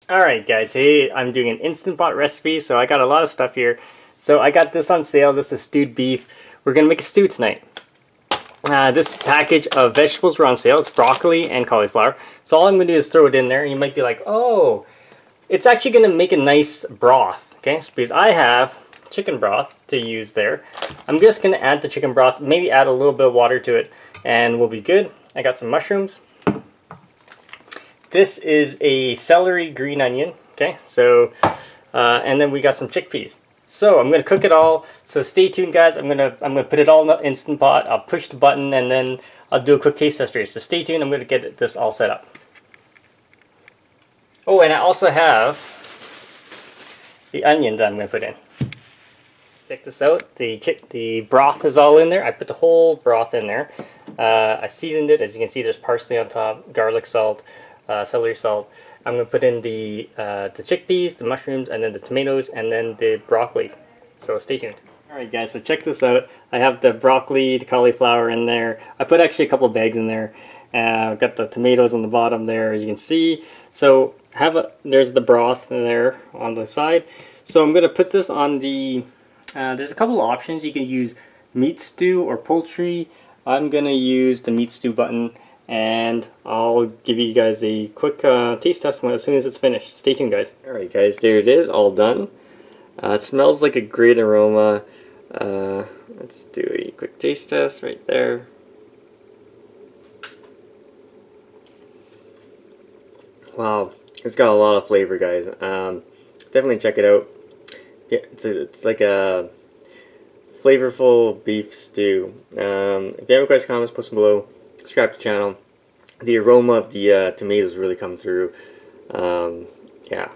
Alright guys, hey, I'm doing an Instant Pot recipe, so I got a lot of stuff here. So I got this on sale. This is stewed beef. We're going to make a stew tonight. This package of vegetables were on sale. It's broccoli and cauliflower. So all I'm going to do is throw it in there. You might be like, oh, it's actually going to make a nice broth. Okay, so because I have chicken broth to use there. I'm just going to add the chicken broth, maybe add a little bit of water to it, and we'll be good. I got some mushrooms. This is a celery green onion, okay, so, and then we got some chickpeas. So I'm gonna cook it all, so stay tuned guys. I'm gonna put it all in the Instant Pot. I'll push the button and then I'll do a quick taste test for you. So stay tuned, I'm gonna get this all set up. Oh, and I also have the onions that I'm gonna put in. Check this out, the broth is all in there. I put the whole broth in there. I seasoned it, as you can see there's parsley on top, garlic salt, celery salt. I'm going to put in the chickpeas, the mushrooms, and then the tomatoes, and then the broccoli. So stay tuned. Alright guys, so check this out. I have the broccoli, the cauliflower in there. I put actually a couple of bags in there. I've got the tomatoes on the bottom there, as you can see. So there's the broth in there on the side. So I'm going to put this on the, there's a couple of options. You can use meat stew or poultry. I'm going to use the meat stew button. And I'll give you guys a quick taste test as soon as it's finished. Stay tuned guys. Alright guys, there it is, all done. It smells like a great aroma. Let's do a quick taste test right there. Wow, it's got a lot of flavor guys. Definitely check it out. Yeah, it's like a flavorful beef stew. If you have any questions, comments, post them below. Subscribe to the channel. The aroma of the tomatoes really come through. Yeah.